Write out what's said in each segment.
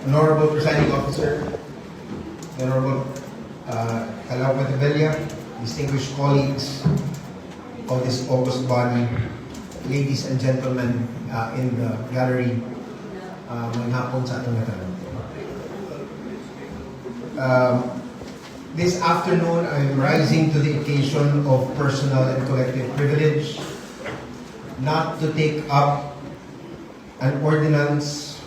Honorable Presiding Officer, Honorable Calao Matavella, distinguished colleagues of this August body, ladies and gentlemen in the gallery, mga hapon sa atong natanong. This afternoon, I'm rising to the occasion of personal and collective privilege, not to take up an ordinance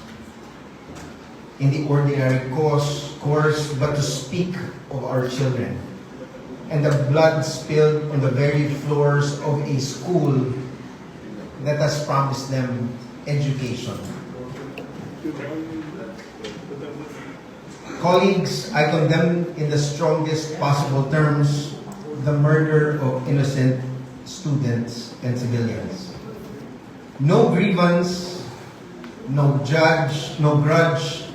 in the ordinary course, but to speak of our children and the blood spilled on the very floors of a school that has promised them education. Colleagues, I condemn in the strongest possible terms the murder of innocent students and civilians. No grievance, no judge, no grudge,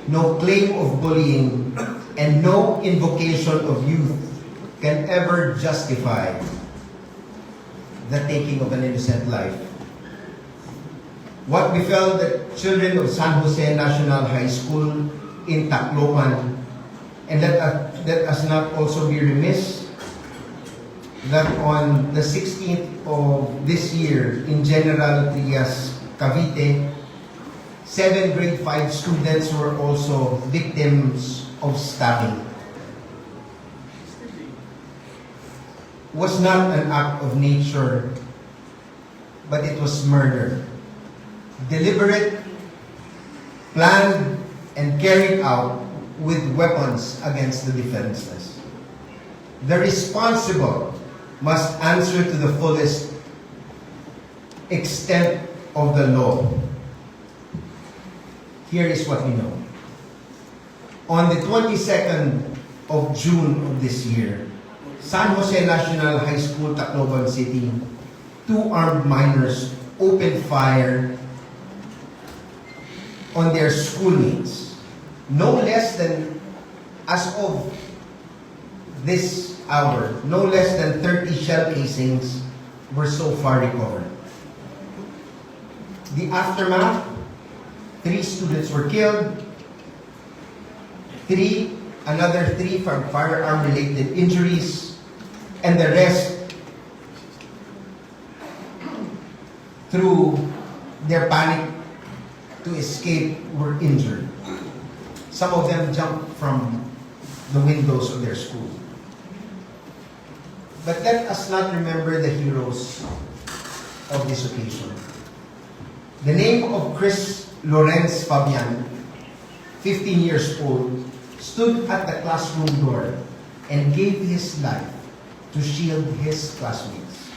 no claim of bullying, and no invocation of youth can ever justify the taking of an innocent life. What befell the children of San Jose National High School in Tacloban, and let us not also be remiss that on the 16th of this year in General Trias, Cavite, 7 grade 5 students were also victims of stabbing. Was not an act of nature, but it was murder. Deliberate, planned, and carried out with weapons against the defenseless. The responsible must answer to the fullest extent of the law. Here is what we know. On the 22nd of June of this year, San Jose National High School, Tacloban City, 2 armed minors opened fire on their schoolmates. No less than, as of this hour, no less than 30 shell casings were so far recovered. The aftermath, 3 students were killed, another 3 from firearm-related injuries, and the rest through their panic to escape were injured. Some of them jumped from the windows of their school. But let us not remember the heroes of this occasion. The name of Chris Lorenz Fabian, 15 years old, stood at the classroom door and gave his life to shield his classmates.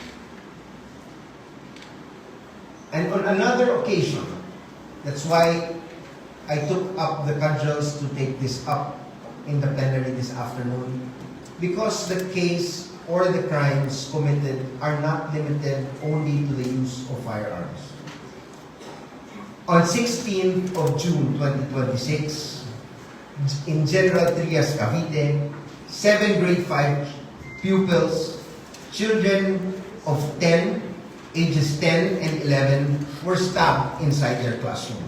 And on another occasion, that's why I took up the cudgels to take this up in the plenary this afternoon, because the case or the crimes committed are not limited only to the use of firearms. On 16th of June 2026, in General Trias, Cavite, 7 grade 5 pupils, children of 10, ages 10 and 11, were stabbed inside their classroom.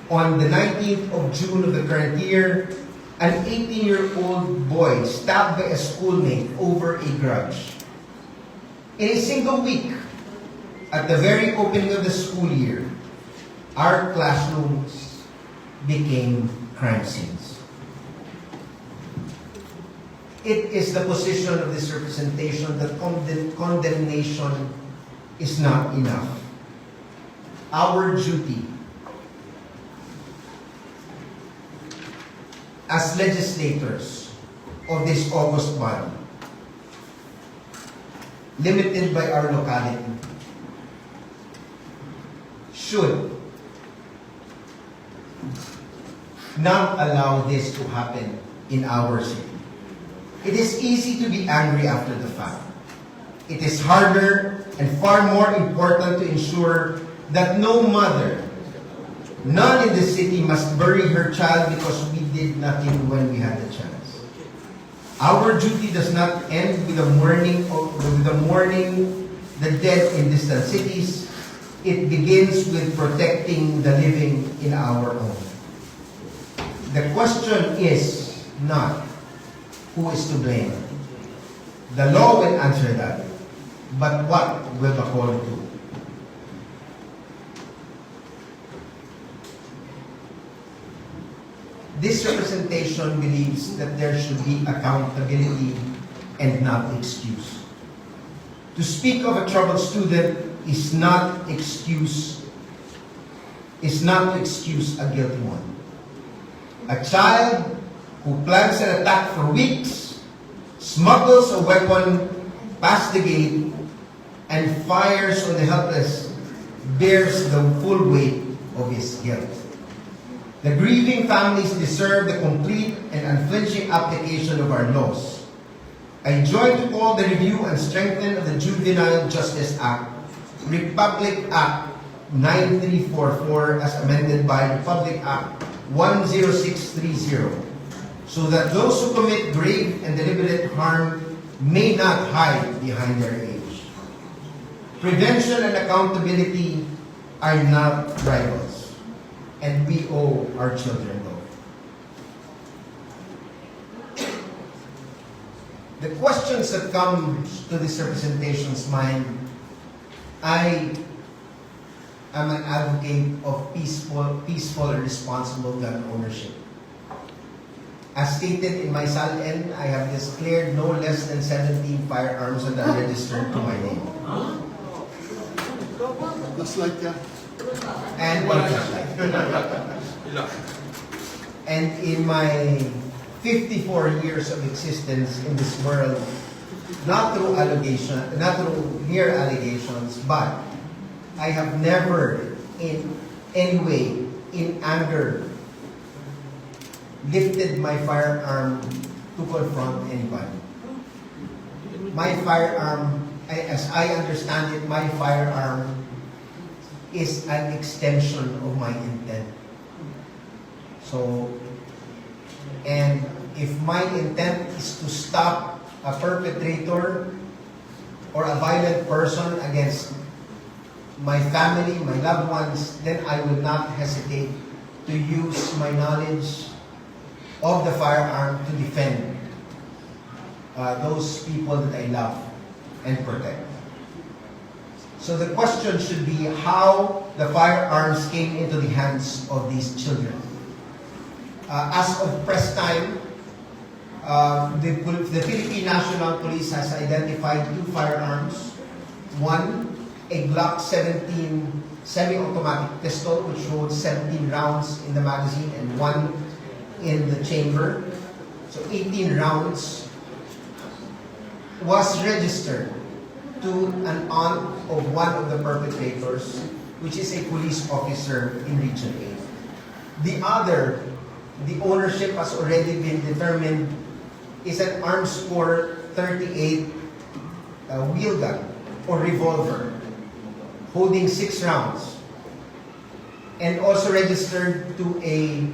On the 19th of June of the current year, an 18-year-old boy stabbed by a schoolmate over a grudge. In a single week, at the very opening of the school year, our classrooms became crime scenes. It is the position of this representation that condemnation is not enough. Our duty as legislators of this August body, limited by our locality, should not allow this to happen in our city. It is easy to be angry after the fact. It is harder and far more important to ensure that no mother, none in the city, must bury her child because we did nothing when we had the chance. Our duty does not end with the mourning the dead in distant cities. It begins with protecting the living in our own. The question is not who is to blame. The law will answer that. But what will the court do? This representation believes that there should be accountability and not excuse. To speak of a troubled student is not to excuse a guilty one. A child who plans an attack for weeks, smuggles a weapon past the gate, and fires on the helpless bears the full weight of his guilt. The grieving families deserve the complete and unflinching application of our laws. I join to call the review and strengthening of the Juvenile Justice Act, Republic Act 9344 as amended by Republic Act 10630, so that those who commit grave and deliberate harm may not hide behind their age. Prevention and accountability are not rivals, and we owe our children both. The questions that come to this representation's mind, I am an advocate of peaceful and responsible gun ownership. As stated in my SALN, I have declared no less than 17 firearms that are registered to my name. Looks like And one flashlight. And in my 54 years of existence in this world, not through mere allegations, but I have never in any way, in anger, lifted my firearm to confront anybody. My firearm, as I understand it, my firearm is an extension of my intent. So, and if my intent is to stop a perpetrator or a violent person against my family, my loved ones, then I will not hesitate to use my knowledge of the firearm to defend those people that I love and protect. So the question should be how the firearms came into the hands of these children. As of press time, the Philippine National Police has identified 2 firearms. One, a Glock 17 semi-automatic pistol which holds 17 rounds in the magazine and 1 in the chamber. So 18 rounds was registered to an aunt of one of the perpetrators, which is a police officer in Region 8. The other, the ownership has already been determined, is an Armscor 38 wheel gun or revolver holding 6 rounds and also registered to a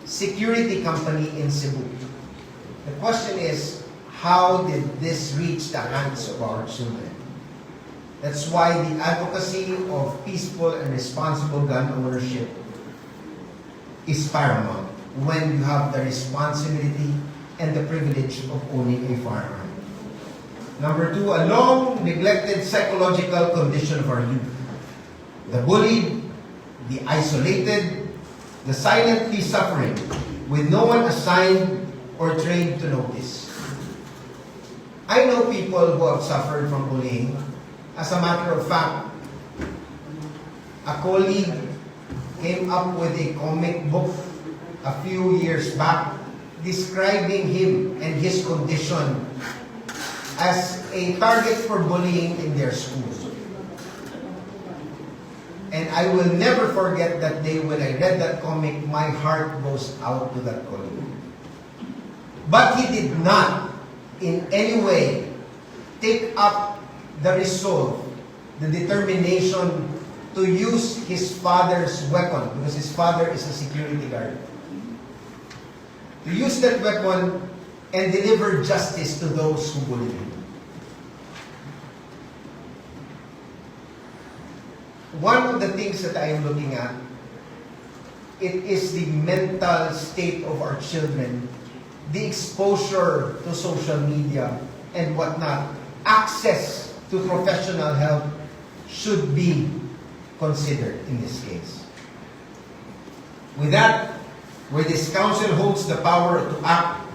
security company in Cebu. The question is, how did this reach the hands of our children? That's why the advocacy of peaceful and responsible gun ownership is paramount when you have the responsibility and the privilege of owning a firearm. Number 2, a long neglected psychological condition of our youth. The bullied, the isolated, the silently suffering, with no one assigned or trained to notice. I know people who have suffered from bullying. As a matter of fact, a colleague came up with a comic book a few years back describing him and his condition as a target for bullying in their school. And I will never forget that day when I read that comic. My heart goes out to that colleague. But he did not in any way take up the resolve, the determination to use his father's weapon, because his father is a security guard. To use that weapon and deliver justice to those who bullied him. One of the things that I am looking at it is the mental state of our children, the exposure to social media and whatnot, access to professional help should be considered in this case. With that, where this council holds the power to act,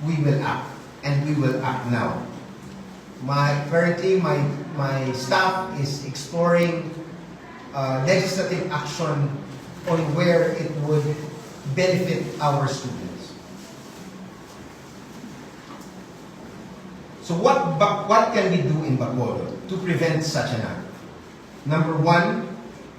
we will act, and we will act now. Currently, my staff is exploring legislative action on where it would benefit our students. So what can we do in Bacolod to prevent such an act? Number one,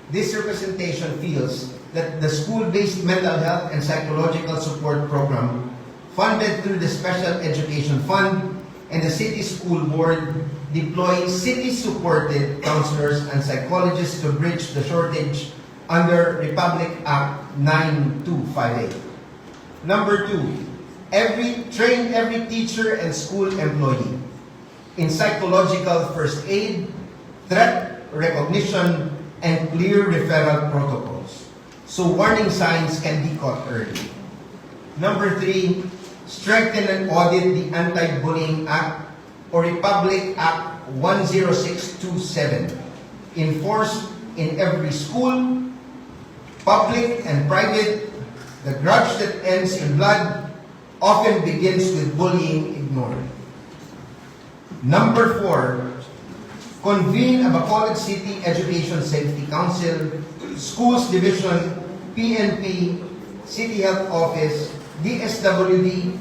this representation feels that the school-based mental health and psychological support program funded through the Special Education Fund and the City School Board deploying city-supported counselors and psychologists to bridge the shortage under Republic Act 9258. Number two, train every teacher and school employee in psychological first aid, threat recognition, and clear referral protocols, so warning signs can be caught early. Number three, strengthen and audit the Anti-Bullying Act or Republic Act 10627, enforced in every school, public and private. The grudge that ends in blood often begins with bullying ignored. Number four, convene a Bacolod City Education Safety Council, Schools Division, PNP, City Health Office, DSWD,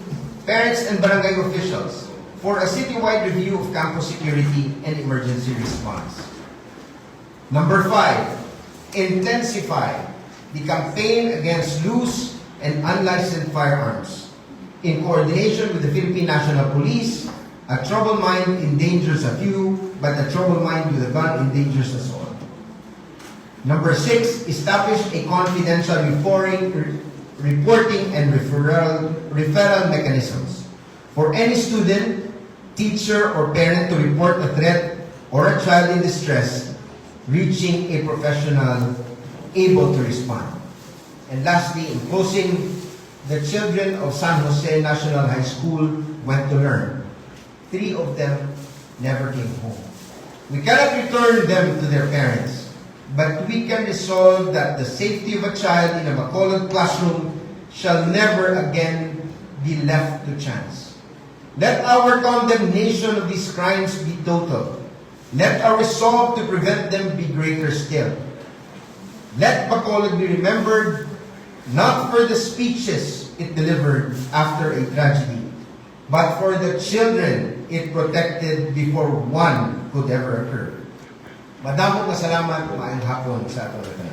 parents and barangay officials for a citywide review of campus security and emergency response. Number five, intensify the campaign against loose and unlicensed firearms in coordination with the Philippine National Police. A troubled mind endangers a few, but a troubled mind with a gun endangers us all. Number six, establish a confidential reporting and referral mechanisms for any student, teacher, or parent to report a threat or a child in distress, reaching a professional able to respond. And lastly, in closing, the children of San Jose National High School went to learn. 3 of them never came home. We cannot return them to their parents, but we can resolve that the safety of a child in a Bacolod classroom shall never again be left to chance. Let our condemnation of these crimes be total. Let our resolve to prevent them be greater still. Let Bacolod be remembered not for the speeches it delivered after a tragedy, but for the children it protected before one could ever occur. Madamong salamat, maayong hapon sa ating